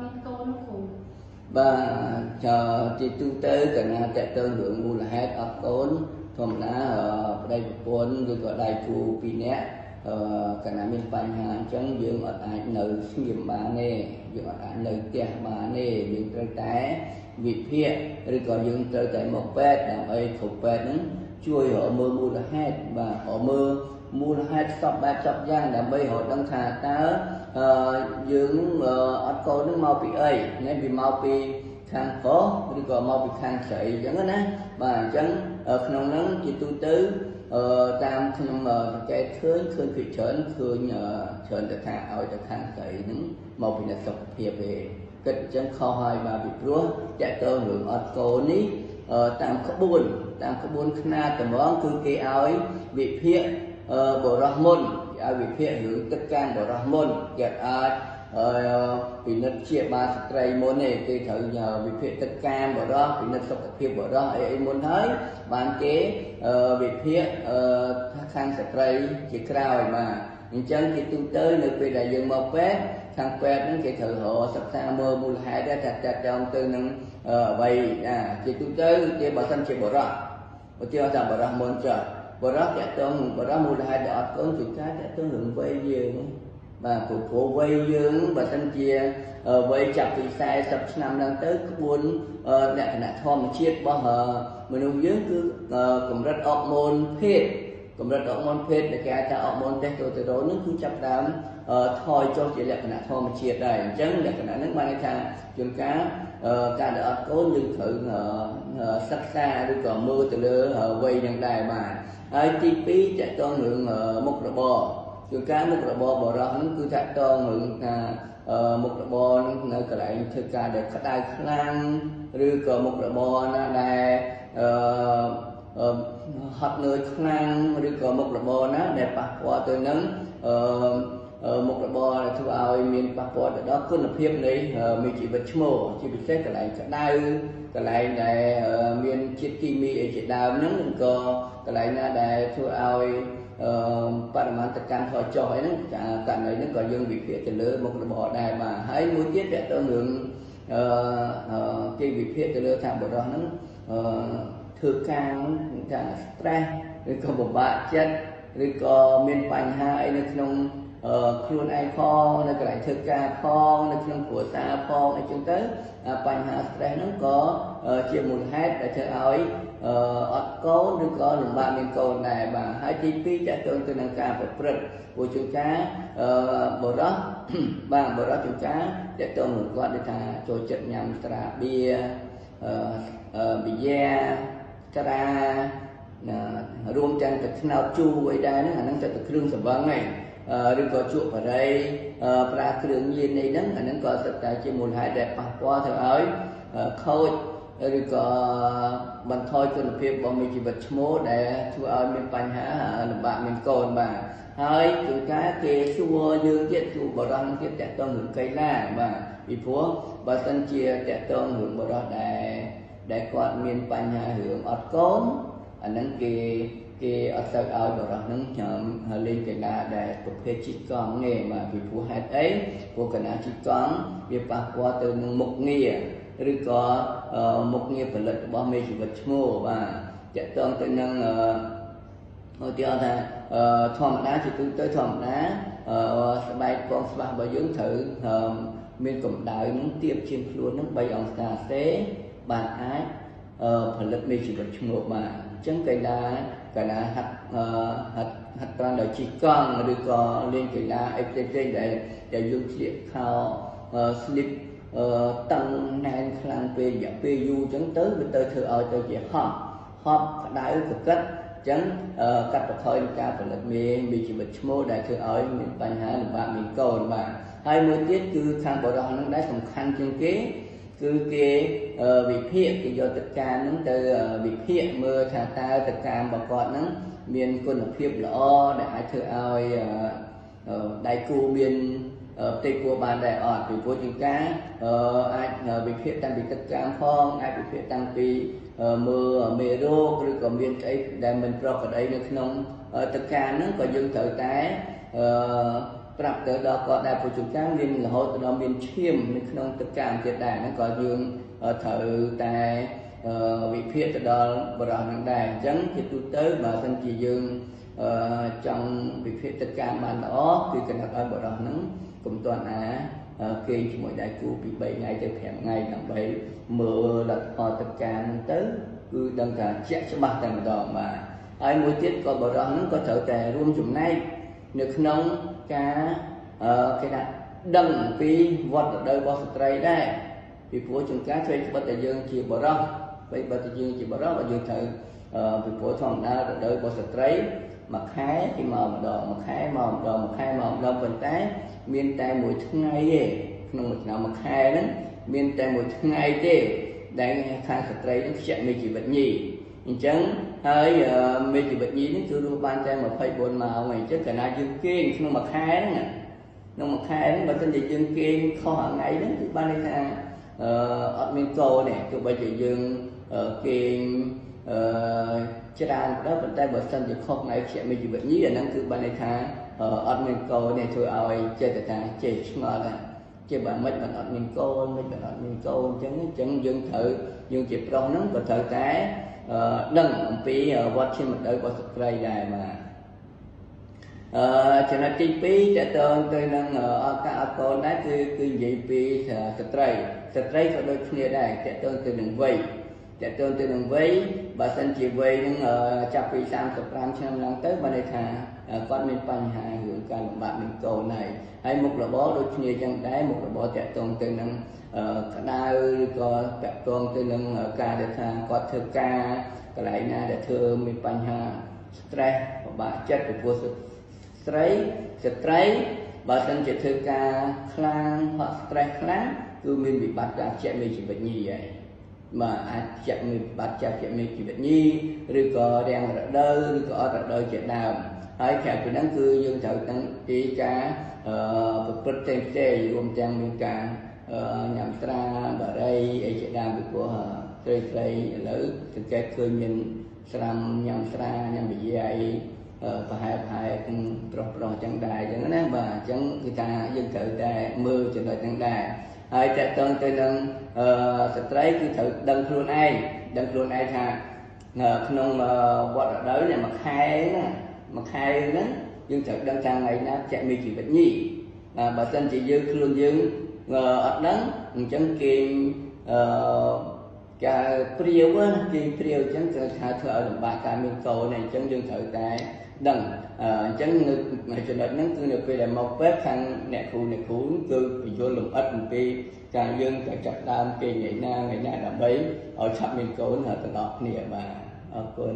មានកូនគ្រូ បាទជាទូទៅកណាតេតើរឿងមូលហេតុអត់កូនធម្មតាប្តីប្រពន្ធឬក៏ដៃគូពីរនាក់កណាមានបញ្ហាអញ្ចឹងយើងអត់អាចនៅស្ងៀមបានទេយើងអត់អាចនៅផ្ទះបានទេយើងត្រូវតែវិភាគឬក៏យើងត្រូវតែមកពេទ្យដើម្បីគ្រប់ពេទ្យហ្នឹងជួយរកមើលមូលហេតុបាទរកមើលមូលហេតុស្ទប់បែបស្ទប់យ៉ាងដើម្បីរកដឹងថាតើយើងអត់កូននឹងមកពីអីណាវាមកពីខាងប្រុសឬក៏មកពីខាងស្រីអញ្ចឹងណាបាទអញ្ចឹងក្នុងហ្នឹងជាទូទៅតាមខ្ញុំសង្កេតឃើញពីច្រើនឃើញច្រើនតែថាឲ្យតែខាងស្រីហ្នឹងមកពីអ្នកសុខភាពទេគិតអញ្ចឹងខុសហើយបាទពីព្រោះតើតើរឿងអត់កូននេះតាមក្បួនខ្នាតត្មងគឺគេឲ្យវិភាគបរោះមុនគេឲ្យវិភាគរឿងទឹកកាំងបរោះមុនគេអាចពិនិត្យជាបាលស្ត្រីមុនទេគេត្រូវវិភាគទឹកកាំងបរោះពិនិត្យសុខភាពបរោះអីមុនហើយបានគេវិភាគខាងស្ត្រីជាក្រោយបាទអញ្ចឹងជាទូទៅនៅពេលដែលយើងមកពេទ្យខាងពេទ្យហ្នឹងគេត្រូវរកសិក្សាមើលមូលហេតុថាតើតើទៅនឹងអ្វីជាទូទៅគេបើសិនជាបរោះឧទាហរណ៍ថាបរោះមុនចុះបរោះតើតើបរោះមូលហេតុដែលអត់កូនជួនកាលតើតើរឿងវ័យយើងបាទព្រោះវ័យយើងបើសិនជាវ័យចាប់ពី40ឆ្នាំឡើងទៅក្បួនលក្ខណៈធម្មជាតិរបស់មនុស្សយើងគឺកម្រិតអរម៉ូនភេទដែលគេអាចថាអរម៉ូនតេស្តូស្តេរ៉ុនហ្នឹងគឺចាប់ដើមថយចុះជាលក្ខណៈធម្មជាតិដែរអញ្ចឹងលក្ខណៈហ្នឹងបានន័យថាជួនកាលការដែលអត់កូនយើងត្រូវសិក្សាឬក៏មើលទៅលើវ័យហ្នឹងដែរបាទហើយទី2តកតងរឿងមុខរបរជួនកាលមុខរបរបរោះហ្នឹងគឺតកតងរឿងថាមុខរបរហ្នឹងនៅកន្លែងធ្វើការដែលក្តៅខ្លាំងឬក៏មុខរបរណាដែលហត់នឿយខ្លាំងឬក៏មុខរបរណាដែលប៉ះពាល់ទៅនឹងមុខរបរដែលធ្វើឲ្យមានប៉ះពាល់ទៅដល់គុណភាពនៃមានជីវិតឈ្មោះជាពិសេសកន្លែងក្តៅកន្លែងដែលមានជាតិគីមីអីជាដើមហ្នឹងឬក៏កន្លែងណាដែលធ្វើឲ្យបរិមាណទឹកកាន់ថយចុះអីហ្នឹងករណីហ្នឹងក៏យើងវិភាគទៅលើមុខរបរដែរបាទហើយមួយទៀតតើតើរឿងគេវិភាគទៅលើថាបរិសុទ្ធហ្នឹងធ្វើការថា stress ឬក៏ពិបាកចិត្តឬក៏មានបញ្ហាអីនៅក្នុងខ្លួនឯងផងនៅកន្លែងធ្វើការផងនៅក្នុងគ្រួសារផងអីចឹងទៅបញ្ហា stress ហ្នឹងក៏ជាមូលហេតុដែលធ្វើឲ្យអត់កូនឬក៏លំបាកមានកូនដែរបាទហើយទី2តើតើទៅនឹងការប្រព្រឹត្តព្រោះជួនកាលបរិសុទ្ធបាទបរិសុទ្ធជួនកាលតើតើនឹងគាត់ដូចថាចូលចិត្តញ៉ាំស្រាបៀប៊ីយ៉ាត្រារួមទាំងទឹកត្នោតជូរអីដែរហ្នឹងអាហ្នឹងទៅគ្រឿងសម្បឹងហ្នឹងឬក៏ជក់បរិយប្រើគ្រឿងញៀនអីហ្នឹងអាហ្នឹងក៏សិតតែជាមូលហេតុដែលប៉ះពាល់ទៅឲ្យខូចឬក៏បន្ថយគុណភាពរបស់មានជីវិតឈ្មោះដែលធ្វើឲ្យមានបញ្ហាលំបាកមានកូនបាទហើយជួនកាលគេសួរយើងទៀតសួរបរិសុទ្ធទៀតតើតើរឿងកីឡាបាទពីព្រោះបើសិនជាតើតើរឿងបរិសុទ្ធដែលគាត់មានបញ្ហារឿងអត់កូនអាហ្នឹងគេអត់ទៅឲ្យបរិសុទ្ធហ្នឹងខ្ញុំលេងកីឡាដែលប្រភេទជិះកង់ទេបាទពីព្រោះហេតុអីព្រោះកីឡាជិះកង់វាប៉ះពាល់ទៅនឹងមុខងារឬក៏មុខងារផលិតរបស់មេជីវិតឈ្មោះបាទតកតងទៅនឹងឧទាហរណ៍ថាធម្មតាជាទូទៅធម្មតាស្បែកកងស្បាស់របស់យើងត្រូវមានកម្ដៅនឹងទាបជាងខ្លួននឹង3អង្សាសេបានអាចផលិតមេជីវិតឈ្មោះបាទអញ្ចឹងកីឡាហាត់ប្រាណដោយជិះកង់ឬក៏លេងកីឡាអីផ្សេងៗដែលយើងឆ្លៀកខោ slip តឹងណែនខ្លាំងពេករយៈពេលយូរអញ្ចឹងទៅវាទៅធ្វើឲ្យទៅជាហប់ក្តៅកកិតអញ្ចឹងកាត់បន្ថយការផលិតមេជីវិតឈ្មោះដែលធ្វើឲ្យមានបញ្ហាលំបាកមានកូនបាទហើយមួយទៀតគឺខាងបរិសុទ្ធហ្នឹងដែរសំខាន់ជាងគេគឺគេវិភាគគេយកទឹកកាមហ្នឹងទៅវិភាគមើលថាតើទឹកកាមរបស់គាត់ហ្នឹងមានគុណភាពល្អដែលអាចធ្វើឲ្យដៃគូមានផ្ទៃពោះបានដែរអត់ពីព្រោះជាងការអាចវិភាគតាំងពីទឹកកាមផងអាចវិភាគតាំងពីមើលមេរោគឬក៏មានស្អីដែលមិនប្រក្រតីនៅក្នុងទឹកកាមហ្នឹងក៏យើងត្រូវតែ ប្រាប់ទៅដល់គាត់ដែលប្រជុំការមានរហូតដល់មានឈាមនៅក្នុងទឹកកាមទៀតដែរហ្នឹងក៏យើងត្រូវតែវិភាគទៅដល់បរិះហ្នឹងដែរអញ្ចឹងជាទូទៅបើសិនជាយើងចង់វិភាគទឹកកាមបានល្អគឺកណ្ដាប់ឲ្យបរិះហ្នឹងកុំទាន់គេងជាមួយដៃគូពី3ថ្ងៃទៅ5ថ្ងៃដើម្បីមើលលទ្ធផលទឹកកាមហ្នឹងទៅគឺដឹងថាជាក់ច្បាស់តែម្ដងបាទហើយមួយទៀតក៏បរិះហ្នឹងក៏ត្រូវតែរួមចំណែកនៅក្នុងការគេថាដឹងអំពីវត្តរដូវរបស់ស្ត្រីដែរពីព្រោះជួនកាលឆ្វេងក្បិតតែយើងជាបរិះពេលបើតែយើងជាបរិះយើងត្រូវពីព្រោះធម្មតារដូវរបស់ស្ត្រីមួយខែគេមកម្ដងមួយខែមកម្ដងមួយខែមកម្ដងប៉ុន្តែមានតែមួយថ្ងៃទេក្នុងមួយឆ្នាំមួយខែហ្នឹងមានតែមួយថ្ងៃទេដែលខាងស្ត្រីនឹងខ្ជាប់មេជីវិតញីអញ្ចឹងហើយមេជីវិតញីនេះគឺរស់បានតែ24ម៉ោងអញ្ចឹងកាលណាយើងគេងក្នុងមួយខែហ្នឹងក្នុងមួយខែហ្នឹងបើមិនជាយើងគេងខុសថ្ងៃហ្នឹងគឺបានន័យថាអត់មានកោទេទោះបីជាយើងគេងច្រើនដែរប៉ុន្តែបើសិនជាខុសថ្ងៃខ្ជាប់មេជីវិតញីអាហ្នឹងគឺបានន័យថាអត់មានកោទេធ្វើឲ្យចេតតាចេះឆ្ងល់ដែរជាបើមិនអត់មានកូនមិនអត់មានកូនអញ្ចឹងយើងត្រូវយើងជាប្រុសហ្នឹងក៏ត្រូវតែដឹងអំពីវត្តឈាមរដូវរបស់ស្ត្រីដែរបាទចំណុចទី2តើតើទៅនឹងឱកាសអត់កូនដែរគឺនិយាយពីស្ត្រីក៏ដូចគ្នាដែរតើតើទៅនឹងវ័យតើតើទៅនឹងវ័យបើសិនជាវ័យហ្នឹងចាប់ពី35ឆ្នាំឡើងទៅបានន័យថាគាត់មានបញ្ហារឿងការលំបាកមានកូនហើយមុខរបរដូចគ្នាចឹងដែរមុខរបរតើតើទៅនឹងក្តៅឬក៏តើតើទៅនឹងការដែលថាគាត់ធ្វើការកន្លែងណាដែលធ្វើមានបញ្ហា stress ពិបាកចិត្តពីព្រោះស្ត្រីបើសិនជាធ្វើការខ្លាំងហត់ stress ខ្លាំងគឺមានវិបត្តិការជាក់មេជីវិតញីហើយបាទអាចជាក់មានវិបត្តិជាក់មេជីវិតញីឬក៏រាំងរដូវឬក៏អត់រដូវជាដើមហើយក្រៅពីហ្នឹងគឺយើងត្រូវដឹងពីការប្រព្រឹត្តផ្សេងៗរួមទាំងមានការញ៉ាំស្រាបារីអីជាដើមពីព្រោះស្រីឥឡូវសង្កេតឃើញមានស្រាំញ៉ាំស្រាញ៉ាំបរិយាយប្រហែលប្រុសអញ្ចឹងដែរអញ្ចឹងណាបាទអញ្ចឹងគឺថាយើងត្រូវតែមើលចំណុចហ្នឹងដែរហើយតើតើទៅនឹងស្ត្រីគឺត្រូវដឹងខ្លួនឯងថាក្នុងវត្តរដូវនេះមួយខែហ្នឹងយើងត្រូវដឹងថាថ្ងៃណាចាក់មេជីវិតញីបើសិនជាយើងខ្លួនយើងអត់ដឹងអញ្ចឹងគេការព្រាវគេព្រាវអញ្ចឹងគឺថាធ្វើឲ្យលំបាកការមានកូនអញ្ចឹងយើងត្រូវតែដឹងអញ្ចឹងនៅចំណុចហ្នឹងគឺនៅពេលដែលមកពេទ្យខាងអ្នកគ្រូគឺបញ្យល់លម្អិតអំពីការយើងត្រូវចាប់ដើមគេថ្ងៃណាដើម្បីឲ្យឆាប់មានកូនទាំងអស់គ្នាបាទអរគុណ